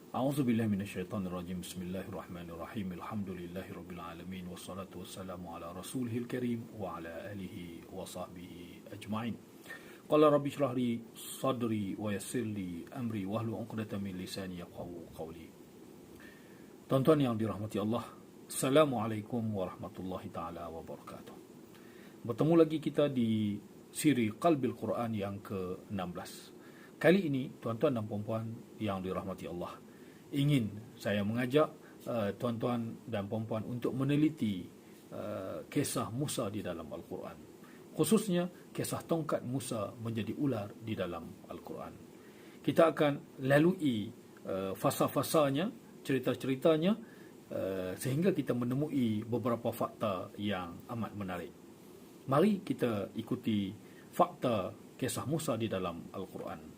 A'udzubillahi minasyaitonirrajim. Bismillahirrahmanirrahim. Alhamdulillahirabbil alamin wassalatu wassalamu ala rasulihil karim wa ala alihi wa sahbihi ajma'in. Qala rabbi shrah li sadri wa yassir li amri wahlul 'uqdatam min lisani yafqahu qawli. Tuan-tuan yang dirahmati Allah, Assalamualaikum warahmatullahi taala wabarakatuh. Bertemu lagi kita di siri Qalbil Quran yang ke-16. Kali ini tuan-tuan dan puan-puan yang dirahmati Allah, ingin saya mengajak tuan-tuan dan puan-puan untuk meneliti kisah Musa di dalam Al-Quran. Khususnya kisah tongkat Musa menjadi ular di dalam Al-Quran. Kita akan lalui fasa-fasanya, cerita-ceritanya, sehingga kita menemui beberapa fakta yang amat menarik. Mari kita ikuti fakta kisah Musa di dalam Al-Quran.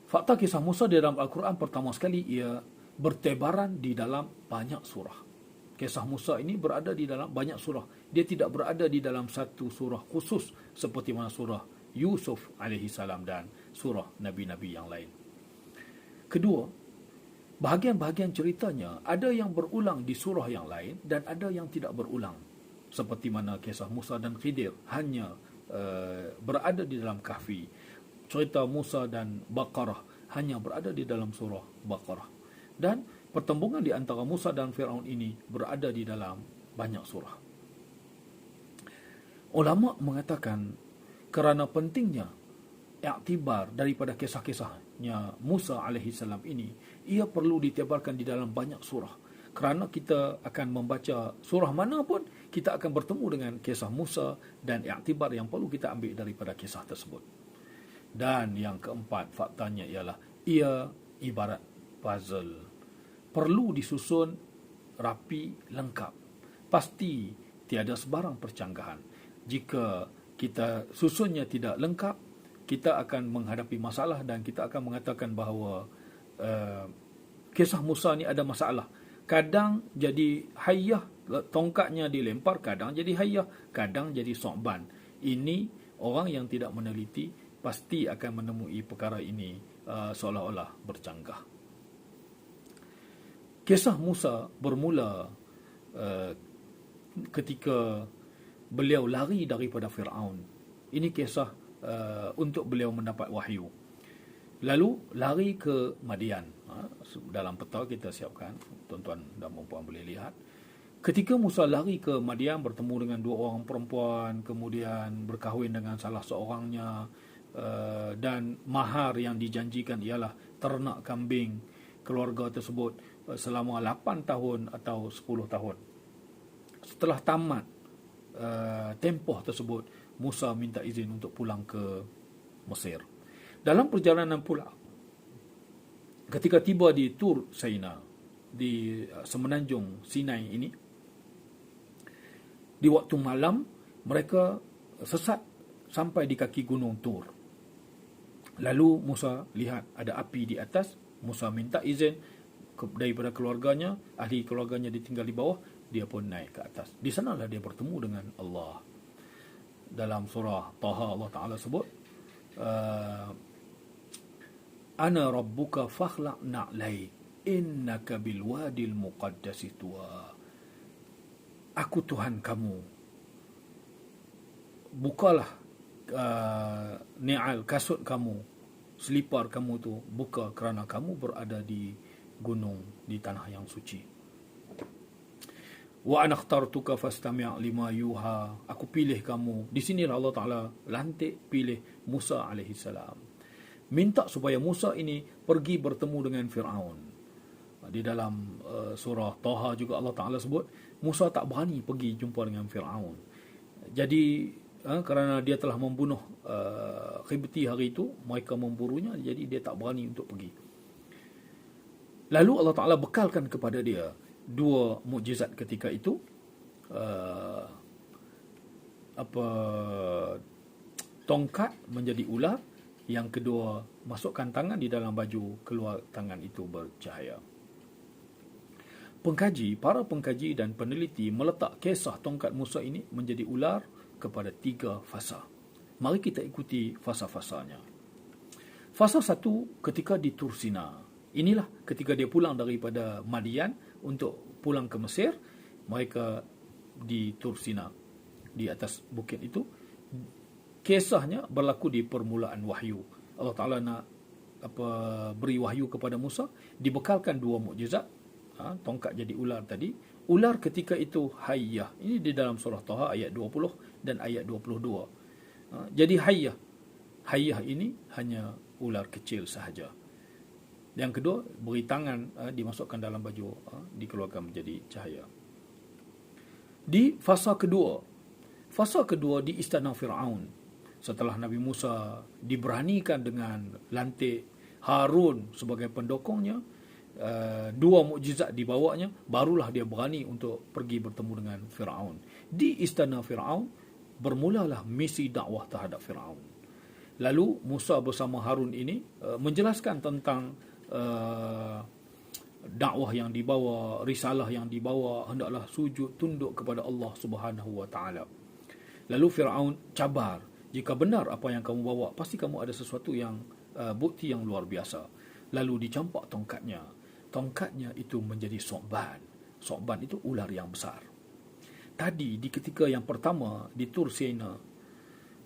Fakta kisah Musa di dalam Al-Quran, pertama sekali ia bertebaran di dalam banyak surah. Kisah Musa ini berada di dalam banyak surah. Dia tidak berada di dalam satu surah khusus seperti mana surah Yusuf alaihi salam dan surah Nabi-Nabi yang lain. Kedua, bahagian-bahagian ceritanya ada yang berulang di surah yang lain dan ada yang tidak berulang. Seperti mana kisah Musa dan Khidir hanya berada di dalam kahfi. Cerita Musa dan Baqarah hanya berada di dalam surah Baqarah. Dan pertembungan di antara Musa dan Firaun ini berada di dalam banyak surah. Ulama mengatakan kerana pentingnya iktibar daripada kisah-kisahnya Musa alaihi salam ini, ia perlu ditebarkan di dalam banyak surah. Kerana kita akan membaca surah mana pun, kita akan bertemu dengan kisah Musa dan iktibar yang perlu kita ambil daripada kisah tersebut. Dan yang keempat, faktanya ialah ia ibarat puzzle. Perlu disusun rapi, lengkap. Pasti tiada sebarang percanggahan. Jika kita susunnya tidak lengkap, kita akan menghadapi masalah dan kita akan mengatakan bahawa kisah Musa ni ada masalah. Kadang jadi hayyah, tongkatnya dilempar, kadang jadi hayyah, kadang jadi so'ban. Ini orang yang tidak meneliti pasti akan menemui perkara ini seolah-olah bercanggah. Kisah Musa bermula ketika beliau lari daripada Firaun. Ini kisah untuk beliau mendapat wahyu. Lalu lari ke Madian. Dalam peta kita siapkan, tuan-tuan dan puan-puan boleh lihat. Ketika Musa lari ke Madian, bertemu dengan dua orang perempuan, kemudian berkahwin dengan salah seorangnya, dan mahar yang dijanjikan ialah ternak kambing keluarga tersebut selama 8 tahun atau 10 tahun. Setelah tamat tempoh tersebut, Musa minta izin untuk pulang ke Mesir. Dalam perjalanan pulang, ketika tiba di Tur Saina, di semenanjung Sinai ini, di waktu malam mereka sesat sampai di kaki gunung Tur. Lalu Musa lihat ada api di atas. Musa minta izin daripada keluarganya, ahli keluarganya ditinggal di bawah, dia pun naik ke atas. Di sanalah dia bertemu dengan Allah. Dalam surah Taha Allah Ta'ala sebut, Ana rabbuka fakhlaq na'laik innaka bilwadil muqaddasi tuwa. Aku Tuhan kamu, bukalah ni'al, kasut kamu, selipar kamu tu buka kerana kamu berada di gunung, di tanah yang suci. Wa ana akhtartuka fastami' lima yuha. Aku pilih kamu. Di sinilah Allah Ta'ala lantik pilih Musa alaihi salam. Minta supaya Musa ini pergi bertemu dengan Firaun. Di dalam surah Taha juga Allah Ta'ala sebut Musa tak berani pergi jumpa dengan Firaun. Jadi kerana dia telah membunuh Khibti hari itu, mereka memburunya, jadi dia tak berani untuk pergi. Lalu Allah Ta'ala bekalkan kepada dia dua mukjizat ketika itu, tongkat menjadi ular, yang kedua masukkan tangan di dalam baju, keluar tangan itu bercahaya. Para pengkaji dan peneliti meletak kisah tongkat Musa ini menjadi ular kepada 3 fasa. Mari kita ikuti fasa-fasanya. Fasa 1 ketika di Tur Sina. Inilah ketika dia pulang daripada Madian untuk pulang ke Mesir, mereka di Tur Sina, di atas bukit itu. Kisahnya berlaku di permulaan wahyu. Allah Ta'ala nak beri wahyu kepada Musa, dibekalkan 2 mukjizat, tongkat jadi ular tadi. Ular ketika itu hayyah. Ini di dalam surah Taha ayat 20 dan ayat 22. Jadi hayyah. Hayyah ini hanya ular kecil sahaja. Yang kedua, beri tangan, dimasukkan dalam baju, dikeluarkan menjadi cahaya. Di fasa kedua di istana Fir'aun, setelah Nabi Musa diberanikan dengan lantik Harun sebagai pendokongnya, 2 mukjizat dibawanya, barulah dia berani untuk pergi bertemu dengan Fir'aun. Di istana Fir'aun bermulalah misi dakwah terhadap Fir'aun. Lalu Musa bersama Harun ini menjelaskan tentang dakwah yang dibawa, risalah yang dibawa, hendaklah sujud tunduk kepada Allah Subhanahu wa taala. Lalu Firaun cabar, jika benar apa yang kamu bawa, pasti kamu ada sesuatu yang bukti yang luar biasa. Lalu dicampak tongkatnya. Tongkatnya itu menjadi So'ban. So'ban itu ular yang besar. Tadi di ketika yang pertama di Tur Sina,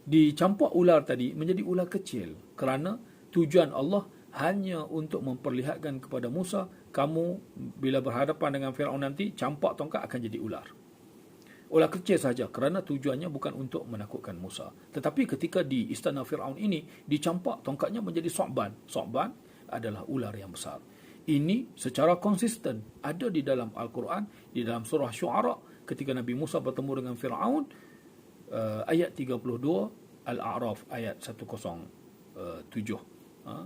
dicampak ular tadi menjadi ular kecil, kerana tujuan Allah hanya untuk memperlihatkan kepada Musa, kamu bila berhadapan dengan Firaun nanti, campak tongkat akan jadi ular. Ular kecil saja, kerana tujuannya bukan untuk menakutkan Musa. Tetapi ketika di istana Firaun ini, dicampak tongkatnya menjadi So'ban. So'ban adalah ular yang besar. Ini secara konsisten ada di dalam Al-Quran, di dalam surah Syu'ara, ketika Nabi Musa bertemu dengan Firaun, ayat 32, Al-A'raf ayat 107.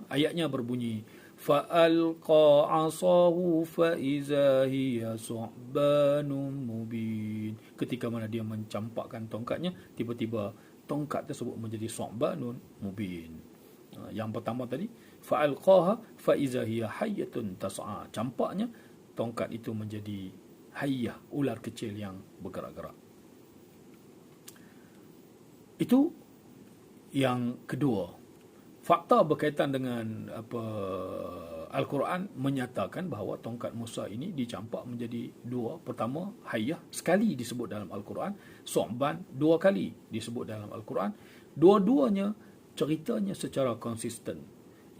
Ayatnya berbunyi, fa'alqa 'asahu fa'iza hiya su'banun mubin. Ketika mana dia mencampakkan tongkatnya, tiba-tiba tongkat tersebut menjadi su'banun mubin. Yang pertama tadi, fa'alqaha fa'iza hiya hayyatun tas'a. Campaknya tongkat itu menjadi hayyah, ular kecil yang bergerak-gerak. Itu yang kedua. Fakta berkaitan dengan Al-Quran menyatakan bahawa tongkat Musa ini dicampak menjadi 2. Pertama, hayyah, sekali disebut dalam Al-Quran. So'ban, 2 kali disebut dalam Al-Quran. Dua-duanya ceritanya secara konsisten.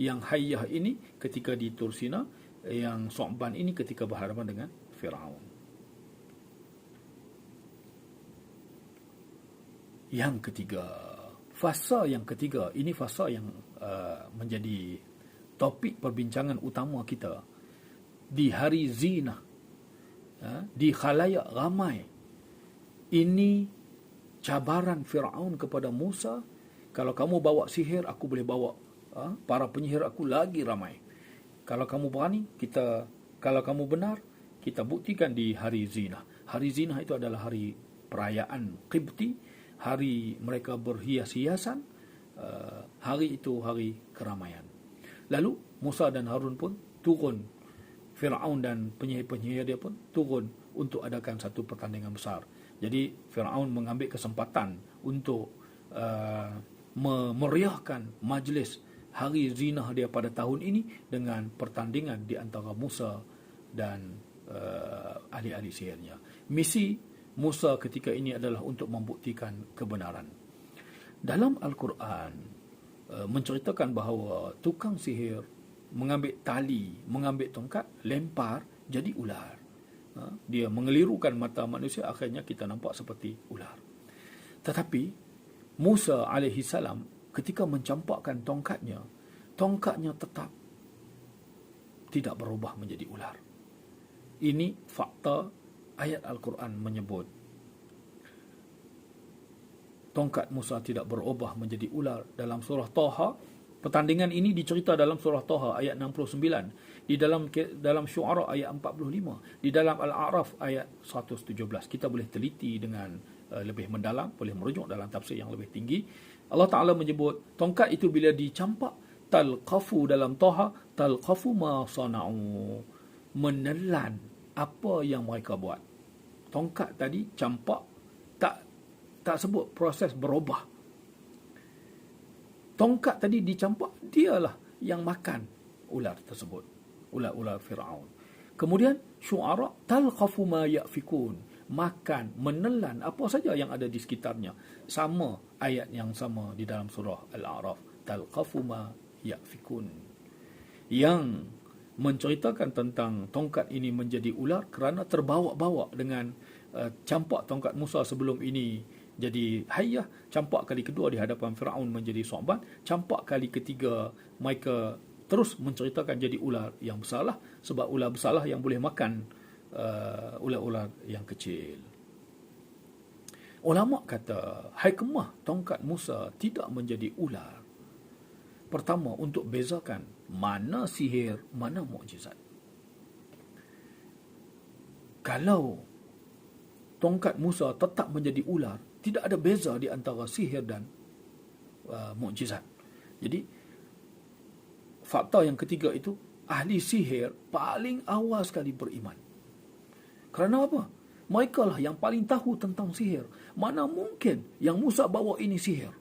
Yang hayyah ini ketika di Tur Sina, yang So'ban ini ketika berhadapan dengan Firaun. Yang ketiga, fasa yang ketiga, ini fasa yang menjadi topik perbincangan utama kita di hari zina, di khalayak ramai. Ini cabaran Firaun kepada Musa, kalau kamu bawa sihir, aku boleh bawa para penyihir aku lagi ramai. Kalau kamu berani, kalau kamu benar, kita buktikan di hari zina. Hari zina itu adalah hari perayaan Qibti, hari mereka berhias-hiasan, hari itu hari keramaian. Lalu Musa dan Harun pun turun, Firaun dan penyihir-penyihir dia pun turun untuk adakan satu pertandingan besar. Jadi Firaun mengambil kesempatan untuk memeriahkan majlis hari zina dia pada tahun ini dengan pertandingan di antara Musa dan ahli-ahli sihirnya. Misi Musa ketika ini adalah untuk membuktikan kebenaran. Dalam Al-Quran menceritakan bahawa tukang sihir mengambil tali, mengambil tongkat, lempar jadi ular. Dia mengelirukan mata manusia, akhirnya kita nampak seperti ular. Tetapi Musa AS ketika mencampakkan tongkatnya tetap tidak berubah menjadi ular. Ini fakta. Ayat Al-Quran menyebut tongkat Musa tidak berubah menjadi ular. Dalam surah Taha, pertandingan ini dicerita dalam surah Taha ayat 69, di dalam Syu'ara ayat 45, di dalam Al-A'raf ayat 117. Kita boleh teliti dengan lebih mendalam, boleh merujuk dalam tafsir yang lebih tinggi. Allah Ta'ala menyebut tongkat itu bila dicampak, talqafu dalam Taha, talqafu ma sana'u, menelan apa yang mereka buat. Tongkat tadi campak, tak sebut proses berubah. Tongkat tadi dicampak, dialah yang makan ular tersebut. ular-ular Fir'aun. Kemudian syu'ara talqafu ma yafikun, makan, menelan apa saja yang ada di sekitarnya. Sama ayat yang sama di dalam surah Al-A'raf, talqafu ma yafikun, yang menceritakan tentang tongkat ini menjadi ular kerana terbawa-bawa dengan campak tongkat Musa sebelum ini jadi hayyah, campak kali kedua di hadapan Firaun menjadi Thu'ban, campak kali ketiga mereka terus menceritakan jadi ular yang besarlah, sebab ular besarlah yang boleh makan ular-ular yang kecil. Ulama kata hikmah tongkat Musa tidak menjadi ular, pertama untuk bezakan mana sihir, mana mukjizat. Kalau tongkat Musa tetap menjadi ular, tidak ada beza di antara sihir dan mukjizat. Jadi fakta yang ketiga itu, ahli sihir paling awal sekali beriman. Kerana apa? Mereka lah yang paling tahu tentang sihir. Mana mungkin yang Musa bawa ini sihir?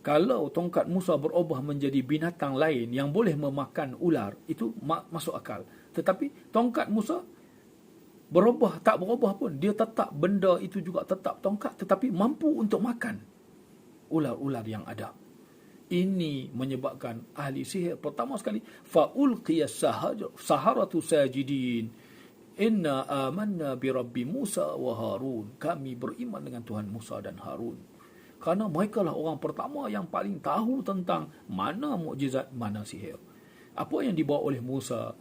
Kalau tongkat Musa berubah menjadi binatang lain yang boleh memakan ular, itu masuk akal. Tetapi tongkat Musa berubah, tak berubah pun, dia tetap, benda itu juga tetap tongkat, tetapi mampu untuk makan ular-ular yang ada. Ini menyebabkan ahli sihir pertama sekali, fa'ulqiyas saharatu sajidin, inna amanna bi rabbi Musa wa Harun, kami beriman dengan Tuhan Musa dan Harun. Kerana mereka lah orang pertama yang paling tahu tentang mana mukjizat, mana sihir. Apa yang dibawa oleh Musa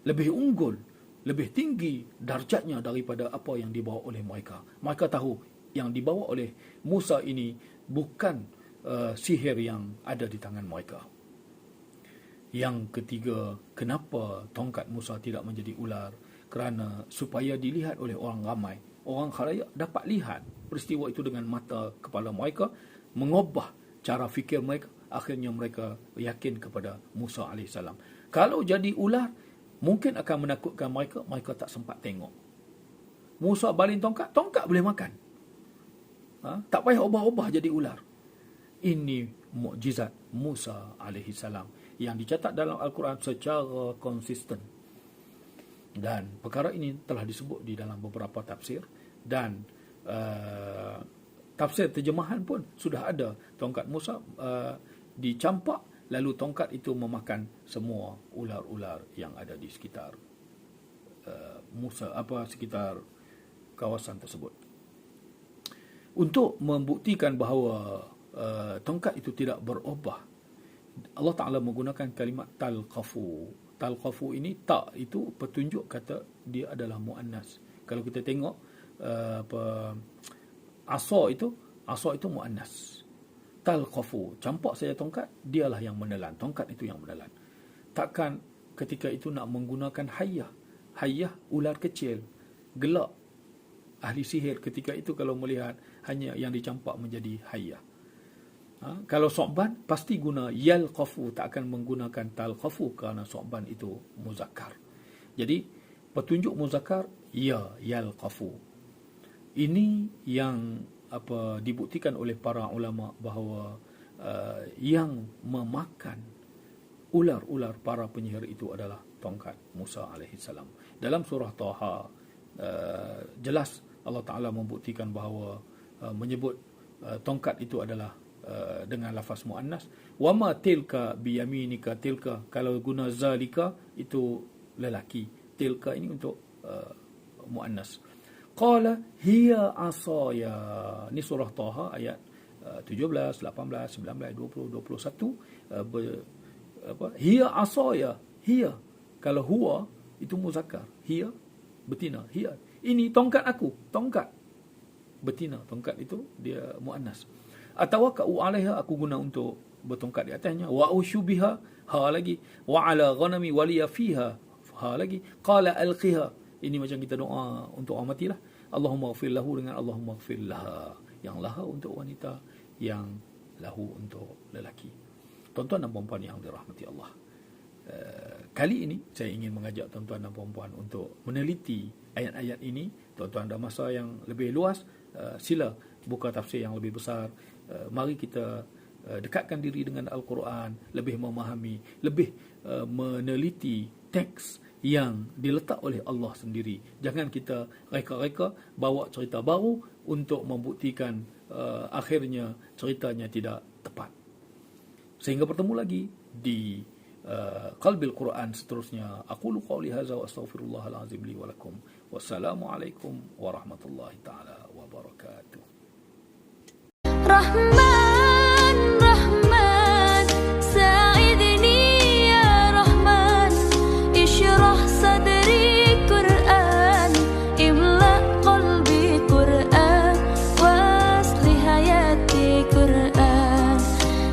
lebih unggul, lebih tinggi darjatnya daripada apa yang dibawa oleh mereka. Mereka tahu yang dibawa oleh Musa ini bukan sihir yang ada di tangan mereka. Yang ketiga, kenapa tongkat Musa tidak menjadi ular? Kerana supaya dilihat oleh orang ramai, orang khalayak dapat lihat peristiwa itu dengan mata kepala mereka, mengubah cara fikir mereka, akhirnya mereka yakin kepada Musa AS. Kalau jadi ular, mungkin akan menakutkan mereka, mereka tak sempat tengok. Musa baling tongkat, tongkat boleh makan. Tak payah ubah-ubah jadi ular. Ini mukjizat Musa AS yang dicatat dalam Al-Quran secara konsisten. Dan perkara ini telah disebut di dalam beberapa tafsir, dan tafsir terjemahan pun sudah ada. Tongkat Musa dicampak, lalu tongkat itu memakan semua ular-ular yang ada di sekitar sekitar kawasan tersebut. Untuk membuktikan bahawa tongkat itu tidak berubah, Allah Ta'ala menggunakan kalimat talqafu. Talqafu ini, tak itu petunjuk kata dia adalah muannas. Kalau kita tengok asa itu muannas. Talqafu, campak saja tongkat, dialah yang menelan. Tongkat itu yang menelan. Takkan ketika itu nak menggunakan hayyah ular kecil, gelak ahli sihir ketika itu kalau melihat hanya yang dicampak menjadi hayyah. Kalau Thu'ban pasti guna yalqafu, tak akan menggunakan talqafu kerana Thu'ban itu muzakkar. Jadi petunjuk muzakkar yalqafu. Ini yang dibuktikan oleh para ulama bahawa yang memakan ular-ular para penyihir itu adalah tongkat Musa AS. Dalam surah Taha jelas Allah Ta'ala membuktikan bahawa menyebut tongkat itu adalah dengan lafaz muannas. Wama tilka biyaminika, tilka kalau guna zalika itu lelaki, tilka ini untuk muannas. Qala hiya asaya, ni surah Taha ayat 17, 18, 19, 20, 21. Hiya asaya, hiya kalau huwa itu muzakkar, hiya betina, hiya ini tongkat aku, tongkat betina, tongkat itu dia muannas. Atau ka'u alaiha, aku guna untuk bertongkat di atasnya. Wa usyubiha, ha lagi. Wa ala ghanami waliya fiha, ha lagi. Qala alqiha, ini macam kita doa untuk orang mati lah. Allahumma ghafir lahu dengan Allahumma ghafir laha, yang laha untuk wanita, yang lahu untuk lelaki. Tuan-tuan dan puan-puan yang dirahmati Allah, kali ini saya ingin mengajak tuan-tuan dan puan-puan untuk meneliti ayat-ayat ini. Tuan-tuan ada masa yang lebih luas, sila buka tafsir yang lebih besar. Mari kita dekatkan diri dengan Al-Quran, lebih memahami, lebih meneliti teks yang diletak oleh Allah sendiri. Jangan kita reka-reka bawa cerita baru untuk membuktikan akhirnya ceritanya tidak tepat. Sehingga bertemu lagi di Qalbil Quran seterusnya. Aqulu qawli hadza wa astaghfirullahal azim li wa lakum. Wassalamualaikum warahmatullahi taala wabarakatuh. Rahman, Rahman, sa'idni ya Rahman, ishrah sadri Quran, imla qalbi Quran, wasli hayati Quran.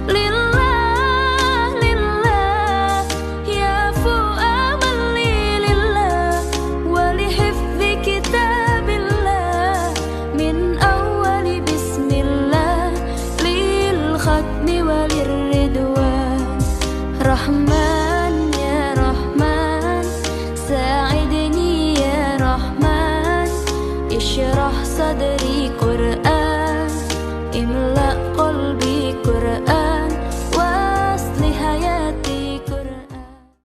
Lillah, lillah, ya fu'amal lillah, wali hifzi kitabillah, min awali bismillah, lil khatmi walir ridwan. Rahman ya Rahman, sa'idni ya Rahman, ishrah sadri